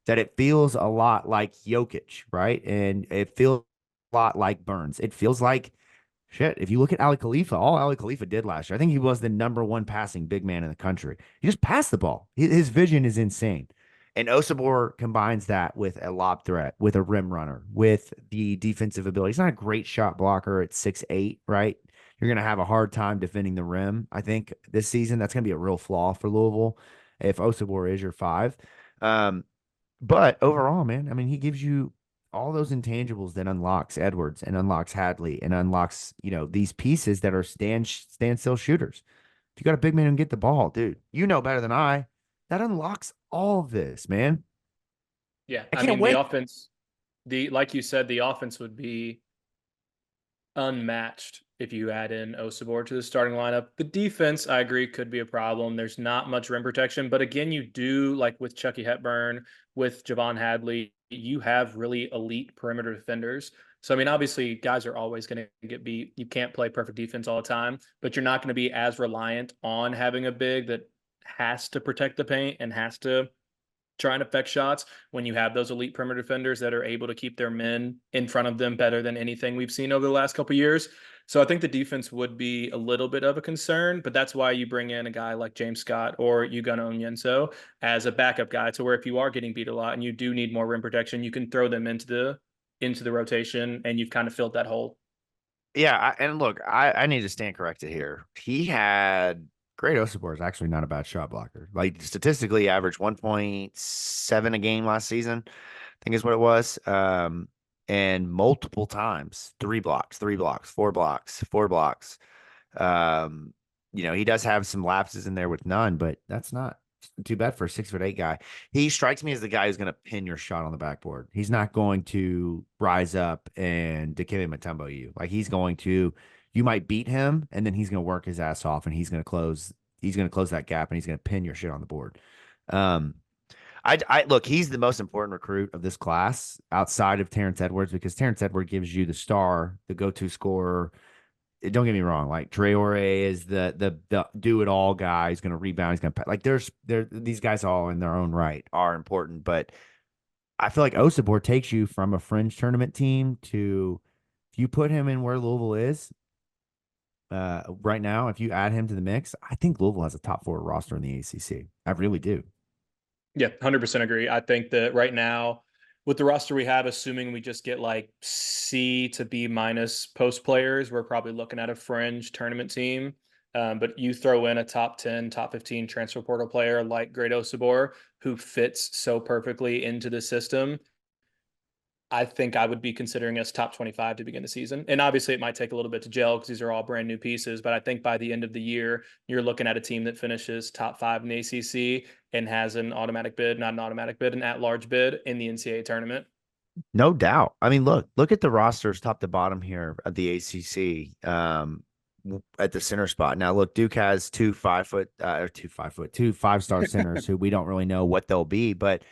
that it feels a lot like Jokic, right? And it feels a lot like Burns. It feels like shit. If you look at Aly Khalifa, all Aly Khalifa did last year, I think he was the number one passing big man in the country. He just passed the ball. His vision is insane. And Osobor combines that with a lob threat, with a rim runner, with the defensive ability. He's not a great shot blocker at 6'8", right? You're going to have a hard time defending the rim, I think, this season. That's going to be a real flaw for Louisville if Osobor is your five. Um, but overall, man, I mean, he gives you all those intangibles that unlocks Edwards and unlocks Hadley and unlocks, these pieces that are standstill shooters. If you got a big man who can get the ball, dude, you know better than I. That unlocks all of this, man. Yeah, I I can't mean the wait. offense, the like you said, the offense would be unmatched if you add in Osobor to the starting lineup. The defense, I agree, could be a problem. There's not much rim protection, but again, you do like with Chucky Hepburn, with Javon Hadley, you have really elite perimeter defenders. So I mean, obviously, guys are always going to get beat. You can't play perfect defense all the time, but you're not going to be as reliant on having a big that has to protect the paint and has to try and affect shots when you have those elite perimeter defenders that are able to keep their men in front of them better than anything we've seen over the last couple of years. So I think the defense would be a little bit of a concern, but that's why you bring in a guy like James Scott or Ugonna Onyenso as a backup guy to where if you are getting beat a lot and you do need more rim protection, you can throw them into the rotation and you've kind of filled that hole. Yeah, and look, I need to stand corrected here. He had Great Osobor is actually not a bad shot blocker. Like statistically, averaged 1.7 a game last season, I think is what it was. And multiple times, 3 blocks, 3 blocks, 4 blocks, 4 blocks. He does have some lapses in there with none, but that's not too bad for a 6'8" guy. He strikes me as the guy who's going to pin your shot on the backboard. He's not going to rise up and Dikembe Mutombo you. Like you might beat him, and then he's going to work his ass off, and he's going to close. He's going to close that gap, and he's going to pin your shit on the board. Um, I look. He's the most important recruit of this class outside of Terrence Edwards because Terrence Edwards gives you the star, the go-to scorer. Don't get me wrong. Like Traore is the do it all guy. He's going to rebound. He's going to like. These guys all in their own right are important, but I feel like Osobor takes you from a fringe tournament team to if you put him in where Louisville is right now. If you add him to the mix, I think Louisville has a top 4 roster in the ACC. I really do. Yeah, 100% agree. I think that right now, with the roster we have, assuming we just get like C to B minus post players, we're probably looking at a fringe tournament team. But you throw in a top 10, top 15 transfer portal player like Great Osobor, who fits so perfectly into the system. I think I would be considering us top 25 to begin the season. And obviously, it might take a little bit to gel because these are all brand new pieces. But I think by the end of the year, you're looking at a team that finishes top 5 in the ACC and has an automatic bid, not an automatic bid, an at large bid in the NCAA tournament. No doubt. I mean, look at the rosters top to bottom here at the ACC. At the center spot. Now, look, Duke has two 5-star centers who we don't really know what they'll be. But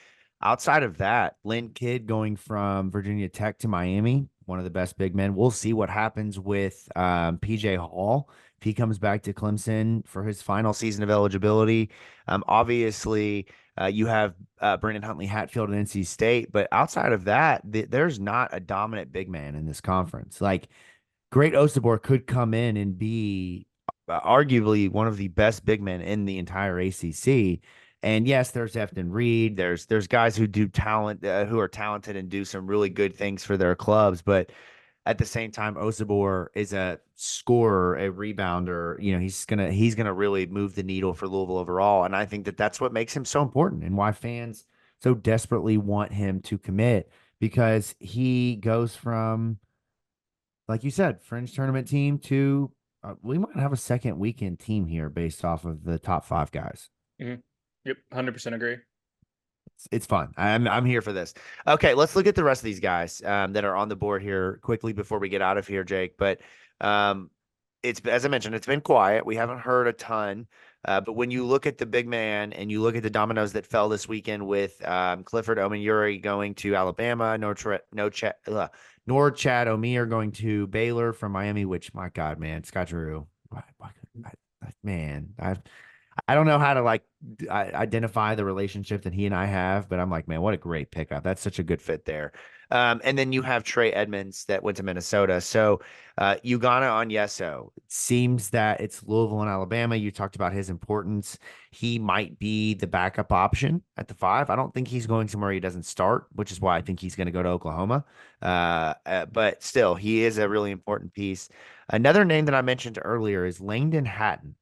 outside of that, Lynn Kidd going from Virginia Tech to Miami, one of the best big men. We'll see what happens with PJ Hall if he comes back to Clemson for his final season of eligibility. Obviously, you have Brandon Huntley Hatfield and NC State. But outside of that, there's not a dominant big man in this conference. Like, Great Osobor could come in and be arguably one of the best big men in the entire ACC. And yes, there's Efton Reed. There's guys who do talent who are talented and do some really good things for their clubs. But at the same time, Osobor is a scorer, a rebounder. He's gonna really move the needle for Louisville overall. And I think that that's what makes him so important and why fans so desperately want him to commit because he goes from like you said, fringe tournament team to we might have a second weekend team here based off of the top 5 guys. Mm-hmm. Yep, 100% agree. It's fun. I'm here for this. Okay, let's look at the rest of these guys that are on the board here quickly before we get out of here, Jake. But it's, as I mentioned, it's been quiet. We haven't heard a ton. But when you look at the big man and you look at the dominoes that fell this weekend with Clifford Omenuri going to Alabama, Chad Omier going to Baylor from Miami, which, my God, man, Scott Drew, man, I don't know how to identify the relationship that he and I have, but I'm like, man, what a great pickup. That's such a good fit there. And then you have Trey Edmonds that went to Minnesota. So Ugana Onyeso. It seems that it's Louisville and Alabama. You talked about his importance. He might be the backup option at the 5. I don't think he's going somewhere he doesn't start, which is why I think he's going to go to Oklahoma. But still, he is a really important piece. Another name that I mentioned earlier is Langdon Hatton.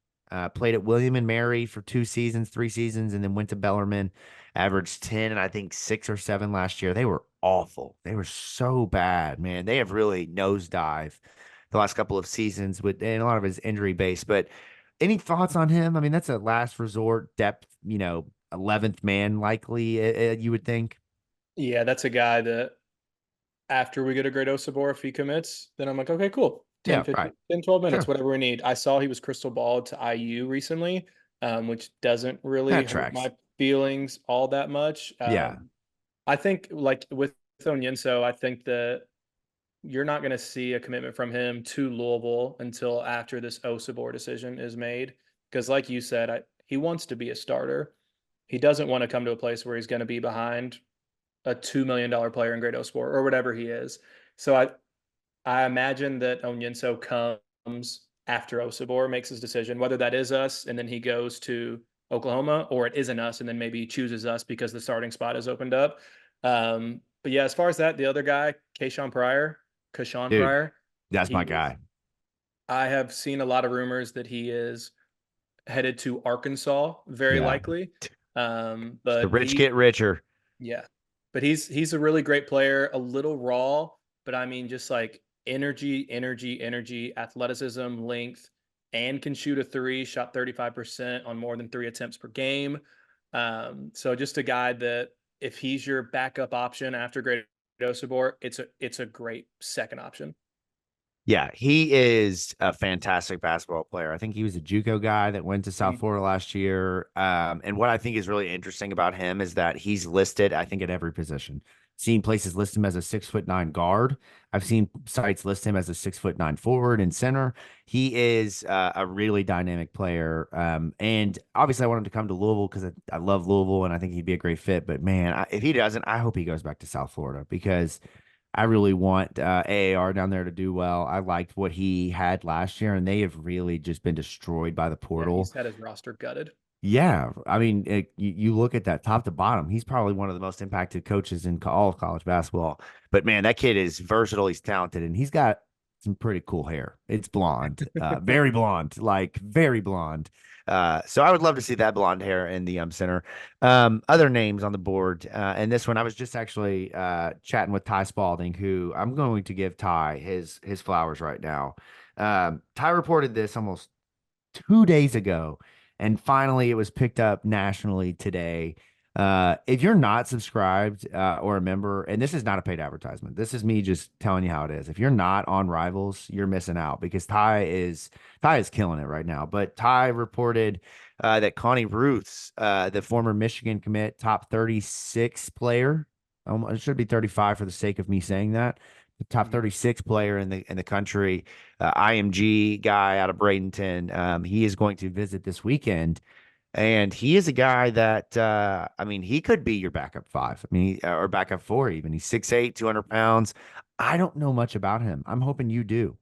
Played at William and Mary for 2 seasons, 3 seasons, and then went to Bellarmine. Averaged 10 and I think 6 or 7 last year. They were awful. They were so bad, man. They have really nosedived the last couple of seasons with, and a lot of his injury base. But any thoughts on him? I mean, that's a last resort depth, 11th man likely, you would think. Yeah, that's a guy that after we get a Great Osobor, if he commits, then I'm like, okay, cool. 10, Yeah, right. 15, 10, 12 minutes, Sure. whatever we need. I saw he was crystal balled to IU recently, which doesn't really That hurt tracks. my feelings all that much. Yeah. I think like with Onyenso, I think that you're not going to see a commitment from him to Louisville until after this Osobor decision is made. Because like you said, he wants to be a starter. He doesn't want to come to a place where he's going to be behind a $2 million player in Great Osobor or whatever he is. So I imagine that Onyenso comes after Osobor makes his decision, whether that is us and then he goes to Oklahoma, or it isn't us and then maybe he chooses us because the starting spot has opened up. But yeah, as far as that, the other guy, Kashawn Dude, Pryor, that's my he's guy. I have seen a lot of rumors that he is headed to Arkansas, very Yeah. likely. The But rich get richer. yeah, but he's a really great player, a little raw, but I mean, just like energy, athleticism, length, and can shoot a three, shot 35% on more than 3 attempts per game. So just a guy that if he's your backup option after Great Osobor, it's a great second option. Yeah, he is a fantastic basketball player. I think he was a JUCO guy that went to South Mhm. Florida last year. And what I think is really interesting about him is that he's listed, I think, at every position. Seen places list him as a 6'9" guard. I've seen sites list him as a 6'9" forward and center. He is a really dynamic player. And obviously, I want him to come to Louisville because I love Louisville and I think he'd be a great fit. But man, if he doesn't, I hope he goes back to South Florida because I really want AAR down there to do well. I liked what he had last year, and they have really just been destroyed by the Yeah, portal. he's had his roster gutted. Yeah, I mean, you look at that top to bottom. He's probably one of the most impacted coaches in all of college basketball. But man, that kid is versatile. He's talented, and he's got some pretty cool hair. It's blonde, very blonde, like very blonde. So I would love to see that blonde hair in the center. Other names on the board, and this one I was just actually chatting with Ty Spalding, who I'm going to give Ty his flowers right now. Ty reported this almost 2 days ago, and finally it was picked up nationally today. If you're not subscribed or a member, and this is not a paid advertisement, this is me just telling you how it is. If you're not on Rivals, you're missing out because Ty is killing it right now. But Ty reported that Connie Ruths, the former Michigan commit, top 36 player, it should be 35 for the sake of me saying that, the top Mhm. 36 player in the country, IMG guy out of Bradenton. He is going to visit this weekend, and he is a guy that I mean, he could be your backup 5. I mean, or backup 4 even. He's 6'8", 200 pounds. I don't know much about him. I'm hoping you do.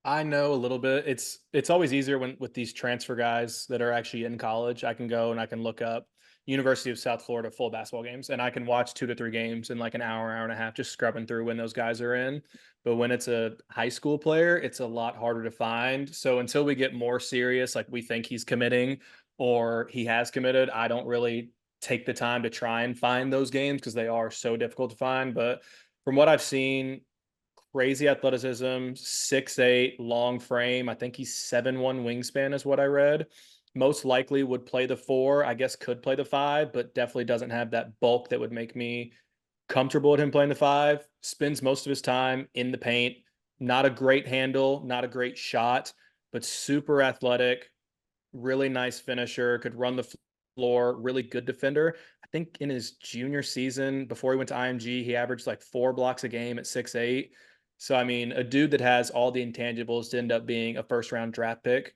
I know a little bit. It's always easier when with these transfer guys that are actually in college. I can go and I can look up University of South Florida full basketball games, and I can watch 2 to 3 games in like an hour and a half, just scrubbing through when those guys are in. But when it's a high school player, it's a lot harder to find. So until we get more serious, like we think he's committing or he has committed, I don't really take the time to try and find those games because they are so difficult to find. But from what I've seen, crazy athleticism, 6'8", long frame. I think he's 7'1" wingspan is what I read. Most likely would play the 4, I guess could play the 5, but definitely doesn't have that bulk that would make me comfortable with him playing the 5. Spends most of his time in the paint, not a great handle, not a great shot, but super athletic, really nice finisher, could run the floor, really good defender. I think in his junior season, before he went to IMG, he averaged like 4 blocks a game at 6'8". So, I mean, a dude that has all the intangibles to end up being a first round draft pick.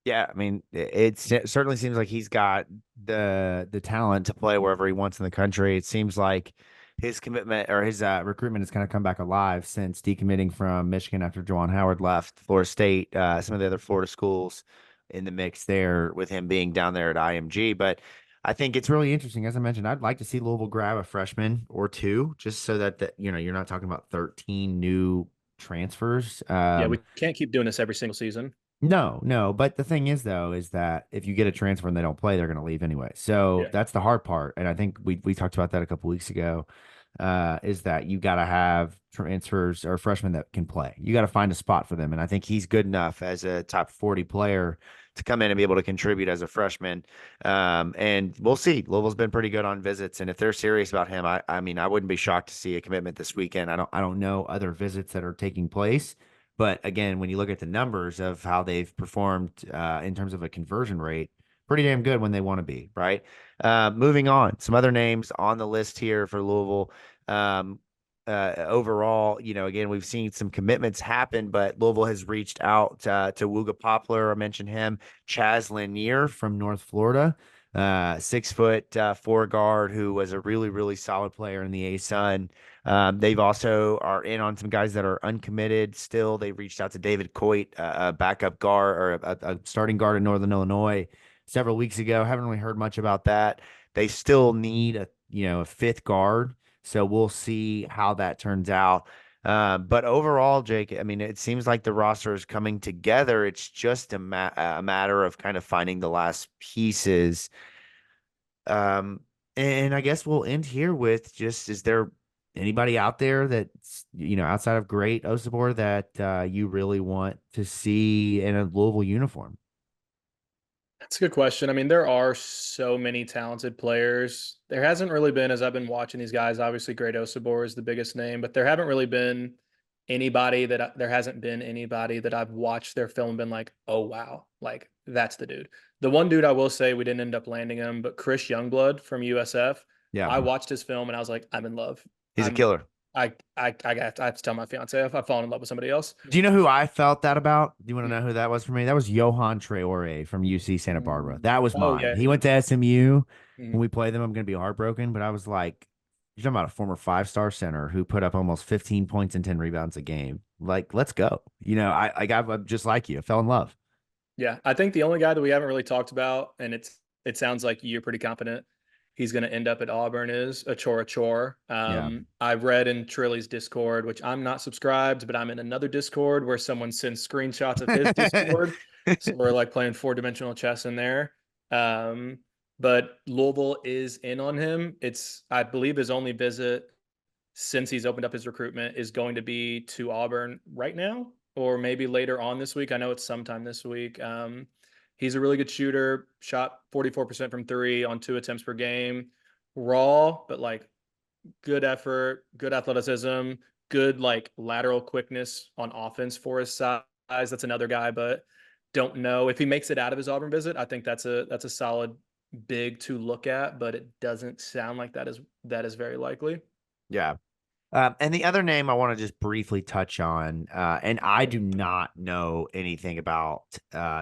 Yeah, I mean, it certainly seems like he's got the talent to play wherever he wants in the country. It seems like his commitment or his recruitment has kind of come back alive since decommitting from Michigan after Juwan Howard left Florida State. Some of the other Florida schools in the mix there with him being down there at IMG. But I think it's really interesting. As I mentioned, I'd like to see Louisville grab a freshman or two, just so that you're not talking about 13 new transfers. Yeah, we can't keep doing this every single season. No, no. But the thing is, though, is that if you get a transfer and they don't play, they're going to leave anyway. So Yeah. that's the hard part. And I think we talked about that a couple weeks ago. Is that you got to have transfers or freshmen that can play. You got to find a spot for them. And I think he's good enough as a top 40 player to come in and be able to contribute as a freshman. And we'll see. Louisville's been pretty good on visits. And if they're serious about him, I mean, I wouldn't be shocked to see a commitment this weekend. I don't know other visits that are taking place. But again, when you look at the numbers of how they've performed in terms of a conversion rate, pretty damn good when they want to be, right? Moving on, some other names on the list here for Louisville. Um, Overall, again, we've seen some commitments happen, but Louisville has reached out to Wooga Poplar. I mentioned him, Chaz Lanier from North Florida, 6 foot four guard who was a really, really solid player in the A-Sun. They've also are in on some guys that are uncommitted still. They reached out to David Coit, a backup guard or a starting guard in Northern Illinois several weeks ago. Haven't really heard much about that. They still need a fifth guard. So we'll see how that turns out. But overall, Jake, I mean, it seems like the roster is coming together. It's just a matter of kind of finding the last pieces. Um, and I guess we'll end here with just, is there anybody out there that's, outside of Great Osobor that you really want to see in a Louisville uniform? That's a good question. I mean, there are so many talented players. There hasn't really been, as I've been watching these guys, obviously Great Osobor is the biggest name, but there haven't really been there hasn't been anybody that I've watched their film and been like, oh, wow, like that's the dude. The one dude I will say we didn't end up landing him, but Chris Youngblood from USF, Yeah, I watched his film and I was like, I'm in love. he's a I'm, killer. I have to tell my fiance if I've fallen in love with somebody else. Do you know who I felt that about? Do you want to Mm. know who that was for me? That was Johan Traore from UC Santa Barbara. That was Oh, mine. yeah. He went to SMU. When Mhm. we play them, I'm going to be heartbroken. But I was like, you're talking about a former 5-star center who put up almost 15 points and 10 rebounds a game. Like, let's go. I'm just like you. I fell in love. Yeah, I think the only guy that we haven't really talked about, and it sounds like you're pretty confident he's going to end up at Auburn, is Achor Achor. Yeah. I've read in Trilly's Discord, which I'm not subscribed, but I'm in another Discord where someone sends screenshots of his Discord. So we're like playing 4-dimensional chess in there. Um, but Louisville is in on him. It's, I believe, his only visit since he's opened up his recruitment is going to be to Auburn right now or maybe later on this week. I know it's sometime this week. He's a really good shooter, shot 44% from three on 2 attempts per game. Raw, but like good effort, good athleticism, good like lateral quickness on offense for his size. That's another guy, but don't know if he makes it out of his Auburn visit. I think that's a solid big to look at, but it doesn't sound like that is very likely. Yeah. And the other name I want to just briefly touch on, and I do not know anything about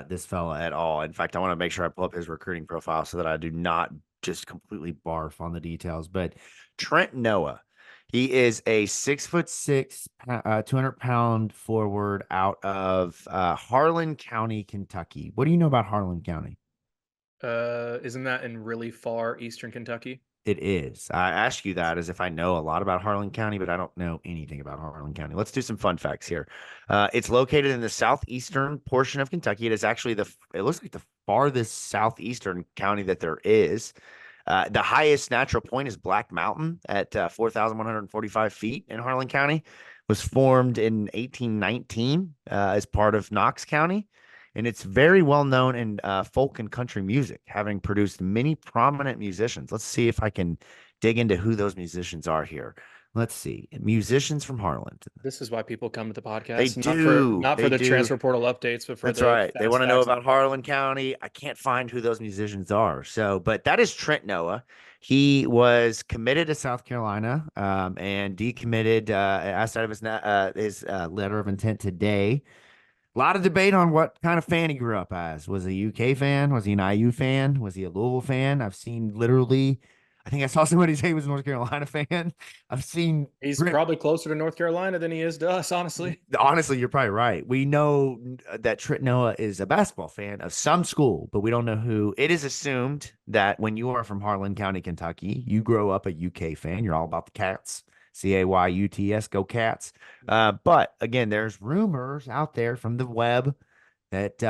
this fella at all. In fact, I want to make sure I pull up his recruiting profile so that I do not just completely barf on the details. But Trent Noah, he is a 6'6", 200-pound forward out of Harlan County, Kentucky. What do you know about Harlan County? Isn't that in really far eastern Kentucky? It is. I ask you that as if I know a lot about Harlan County, but I don't know anything about Harlan County. Let's do some fun facts here. It's located in the southeastern portion of Kentucky. It is actually it looks like the farthest southeastern county that there is. The highest natural point is Black Mountain at 4,145 feet in Harlan County. Was formed in 1819 as part of Knox County. And it's very well known in folk and country music, having produced many prominent musicians. Let's see if I can dig into who those musicians are here. Let's see. Musicians from Harlan. This is why people come to the They podcast, do. not for They the do. transfer portal updates, but for That's the right. They fast want to know facts. about Harlan County. I can't find who those musicians are. So, but that is Trent Noah. He was committed to South Carolina, and decommitted outside of his letter of intent today. A lot of debate on what kind of fan he grew up as. Was he a UK fan? Was he an IU fan? Was he a Louisville fan? I've seen literally, I think I saw somebody say he was a North Carolina fan. I've seen He's probably closer to North Carolina than he is to us, honestly. Honestly, you're probably right. We know that Trent Noah is a basketball fan of some school, but we don't know who. It is assumed that when you are from Harlan County, Kentucky, you grow up a UK fan. You're all about the Cats. Cayuts, go Cats. But again, there's rumors out there from the web that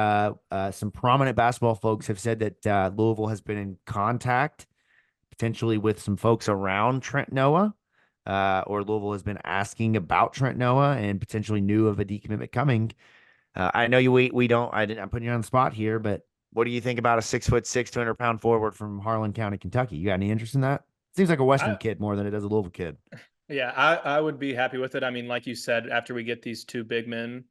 some prominent basketball folks have said that Louisville has been in contact potentially with some folks around Trent Noah, or Louisville has been asking about Trent Noah and potentially knew of a decommitment coming. I know we don't. I'm putting you on the spot here, but what do you think about a 6'6", 200-pound forward from Harlan County, Kentucky? You got any interest in that? Seems like a Western kid more than it does a Louisville kid. Yeah, I would be happy with it. I mean, like you said, after we get these two big men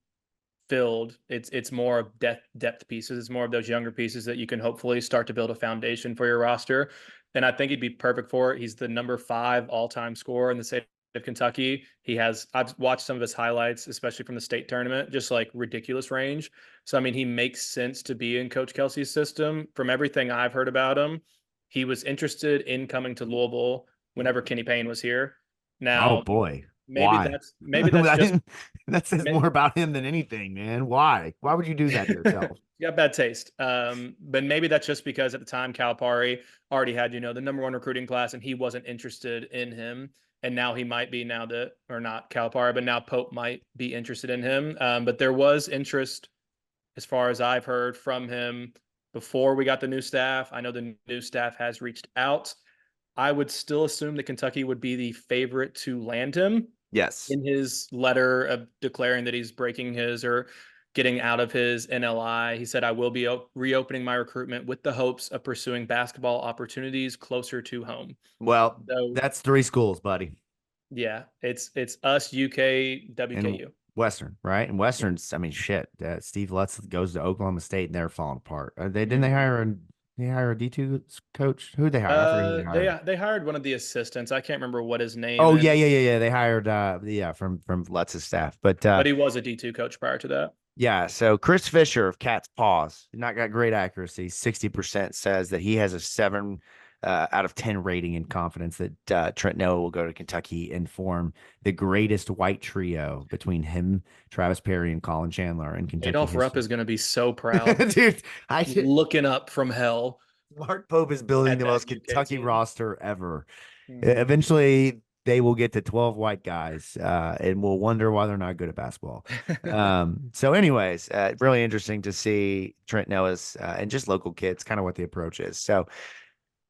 filled, it's more of depth pieces. It's more of those younger pieces that you can hopefully start to build a foundation for your roster. And I think he'd be perfect for it. He's the number 5 all-time scorer in the state of Kentucky. I've watched some of his highlights, especially from the state tournament, just like ridiculous range. So, I mean, he makes sense to be in Coach Kelsey's system. From everything I've heard about him, he was interested in coming to Louisville whenever Kenny Payne was here. Oh Now, boy. maybe Why? that's just that says more about him than anything, man. Why? Why would you do that to yourself? You got bad taste. But maybe that's just because at the time Calipari already had, the number 1 recruiting class and he wasn't interested in him. And now he might be or not Calipari, but now Pope might be interested in him. But there was interest, as far as I've heard, from him before we got the new staff. I know the new staff has reached out. I would still assume that Kentucky would be the favorite to land him. Yes. In his letter of declaring that he's breaking his or getting out of his NLI, he said, I will be reopening my recruitment with the hopes of pursuing basketball opportunities closer to home. Well, that's 3 schools, buddy. Yeah, it's us, UK, WKU. And Western, right? And Western's, I mean, shit. Steve Lutz goes to Oklahoma State and they're falling apart. Didn't they hire a D2 coach? Who'd they hire? They hired one of the assistants. I can't remember what his name is. is. Yeah. They hired from Lutz's staff. But he was a D2 coach prior to that. Yeah. So Chris Fisher of Cat's Paws, not got great accuracy. 60% says that he has a 7 out of 10 rating and confidence that Trent Noah will go to Kentucky and form the greatest white trio between him, Travis Perry, and Colin Chandler in Kentucky. Adolph Rupp is going to be so proud. Dude, looking up from hell. Mark Pope is building the most Kentucky roster ever. Eventually, they will get to 12 white guys, and we'll wonder why they're not good at basketball. So anyways, really interesting to see Trent Noah's and just local kids, kind of what the approach is. So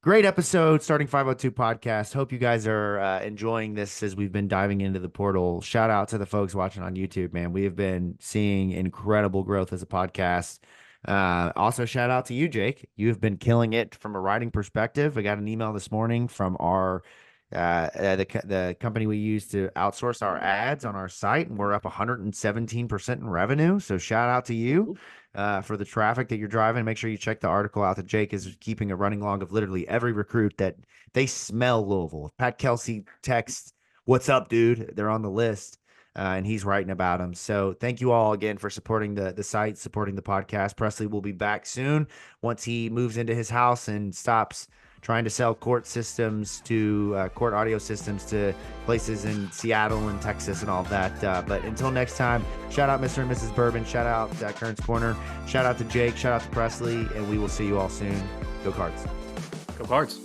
great episode, Starting 502 Podcast. Hope you guys are enjoying this as we've been diving into the portal. Shout out to the folks watching on YouTube, man. We have been seeing incredible growth as a podcast. Also, shout out to you, Jake. You have been killing it from a writing perspective. I got an email this morning from our the company we use to outsource our ads on our site, and we're up 117% in revenue. So shout out to you for the traffic that you're driving. Make sure you check the article out that Jake is keeping a running log of literally every recruit that they smell Louisville. If Pat Kelsey texts, "What's up, dude?" They're on the list. And he's writing about them. So thank you all again for supporting the site, supporting the podcast. Presley will be back soon once he moves into his house and stops trying to sell court audio systems to places in Seattle and Texas and all that. But until next time, shout out Mr. and Mrs. Bourbon. Shout out Kern's Korner. Shout out to Jake. Shout out to Presley. And we will see you all soon. Go Cards. Go Cards.